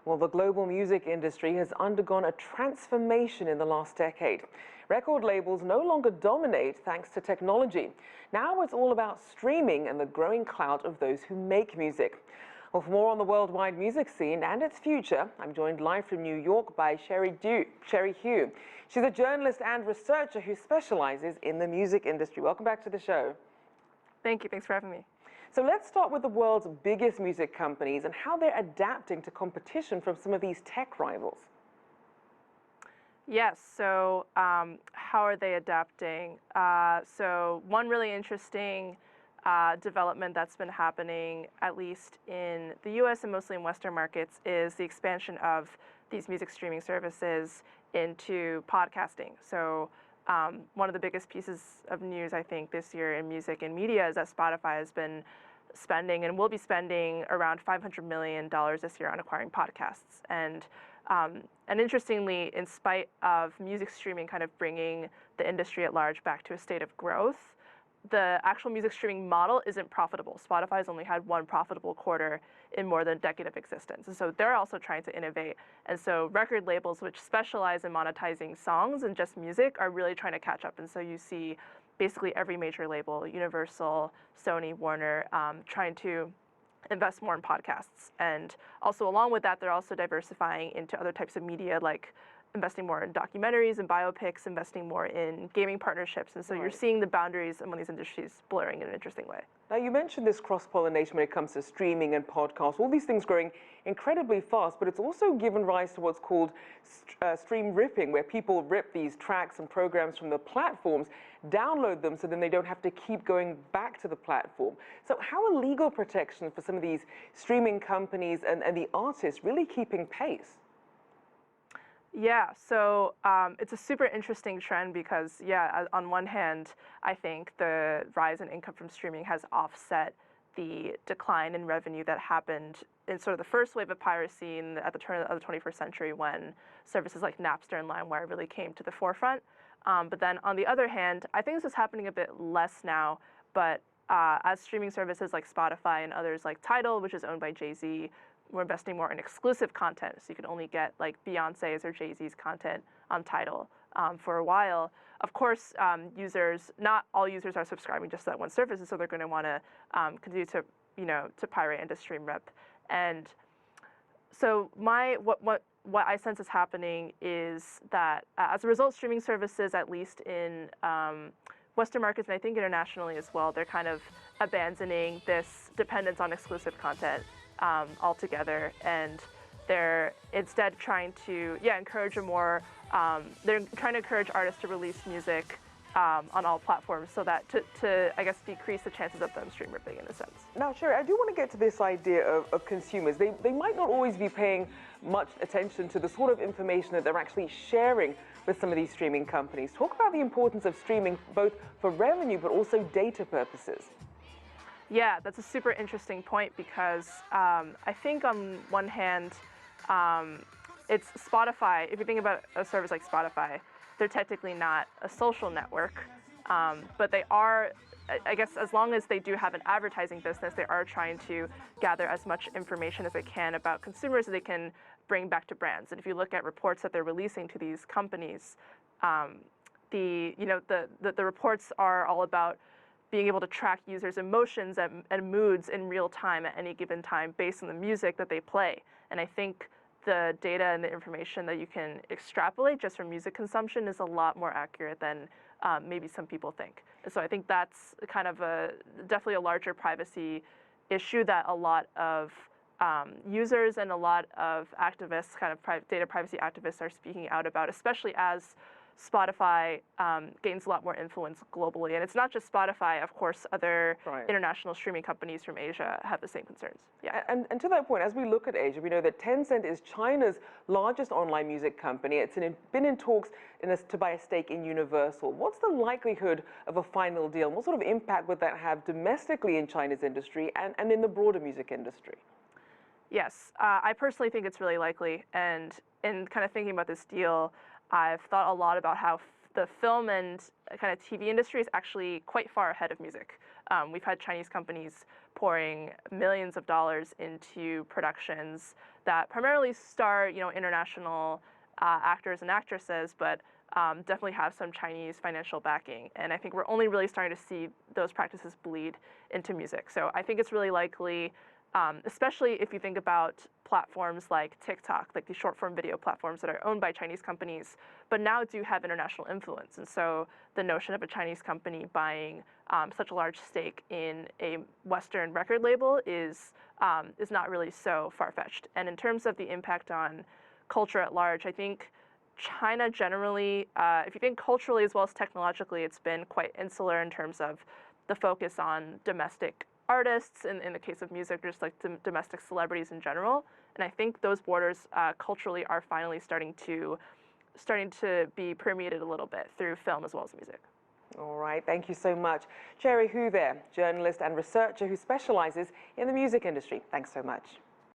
Well, the global music industry has undergone a transformation in the last decade. Record labels no longer dominate thanks to technology. Now it's all about streaming and the growing clout of those who make music. Well, for more on the worldwide music scene and its future, I'm joined live from New York by Cherie Hu. She's a journalist and researcher who specializes in the music industry. Welcome back to the show. Thank you. Thanks for having me. So let's start with the world's biggest music companies and how they're adapting to competition from some of these tech rivals. Yes, so how are they adapting? So one really interesting development that's been happening, at least in the US and mostly in Western markets, is the expansion of these music streaming services into podcasting. So one of the biggest pieces of news, I think, this year in music and media is that Spotify has been spending and will be spending around $500 million this year on acquiring podcasts. And interestingly, in spite of music streaming kind of bringing the industry at large back to a state of growth, the actual music streaming model isn't profitable. Spotify has only had one profitable quarter in more than a decade of existence. And so they're also trying to innovate. And so record labels, which specialize in monetizing songs and just music, are really trying to catch up. And so you see basically every major label, Universal, Sony, Warner, trying to invest more in podcasts. And also along with that, they're also diversifying into other types of media, like investing more in documentaries and biopics, investing more in gaming partnerships. And so you're seeing the boundaries among these industries blurring in an interesting way. Now, you mentioned this cross-pollination when it comes to streaming and podcasts, all these things growing incredibly fast, but it's also given rise to what's called stream ripping, where people rip these tracks and programs from the platforms, download them so then they don't have to keep going back to the platform. So how are legal protections for some of these streaming companies and the artists really keeping pace? Yeah, so it's a super interesting trend because, yeah, on one hand, I think the rise in income from streaming has offset the decline in revenue that happened in sort of the first wave of piracy at the turn of the 21st century, when services like Napster and LimeWire really came to the forefront. But then on the other hand, I think this is happening a bit less now, but as streaming services like Spotify and others like Tidal, which is owned by Jay-Z, we're investing more in exclusive content, so you can only get like Beyonce's or Jay-Z's content on Tidal for a while. Of course, not all users are subscribing just to that one service, and so they're going to want to continue to, to pirate and to stream rip. And so what I sense is happening is that as a result, streaming services, at least in Western markets and I think internationally as well, they're kind of abandoning this dependence on exclusive content altogether, and they're instead trying to encourage they're trying to encourage artists to release music on all platforms, so that to I guess decrease the chances of them stream ripping in a sense. Now, Cherie, I do want to get to this idea of consumers. They might not always be paying much attention to the sort of information that they're actually sharing with some of these streaming companies. Talk about the importance of streaming both for revenue but also data purposes. Yeah, that's a super interesting point because I think on one hand, it's Spotify. If you think about a service like Spotify, they're technically not a social network, but they are, I guess, as long as they do have an advertising business, they are trying to gather as much information as they can about consumers that they can bring back to brands. And if you look at reports that they're releasing to these companies, the reports are all about being able to track users' emotions and moods in real time at any given time based on the music that they play. And I think the data and the information that you can extrapolate just from music consumption is a lot more accurate than maybe some people think. And so I think that's kind of definitely a larger privacy issue that a lot of users and a lot of activists, kind of data privacy activists, are speaking out about, especially as Spotify gains a lot more influence globally. And it's not just Spotify, of course, other international streaming companies from Asia have the same concerns. Yeah. And to that point, as we look at Asia, we know that Tencent is China's largest online music company. It's been in talks to buy a stake in Universal. What's the likelihood of a final deal? And what sort of impact would that have domestically in China's industry and in the broader music industry? Yes, I personally think it's really likely. And in kind of thinking about this deal, I've thought a lot about how the film and kind of TV industry is actually quite far ahead of music. We've had Chinese companies pouring millions of dollars into productions that primarily star, international actors and actresses, but definitely have some Chinese financial backing. And I think we're only really starting to see those practices bleed into music. So I think it's really likely, especially if you think about platforms like TikTok, like the short form video platforms that are owned by Chinese companies, but now do have international influence. And so the notion of a Chinese company buying such a large stake in a Western record label is not really so far-fetched. And in terms of the impact on culture at large, I think China generally, if you think culturally as well as technologically, it's been quite insular in terms of the focus on domestic artists, in the case of music, just like domestic celebrities in general. And I think those borders culturally are finally starting to be permeated a little bit through film as well as music. All right, thank you so much. Cherie Hu there, journalist and researcher who specializes in the music industry. Thanks so much.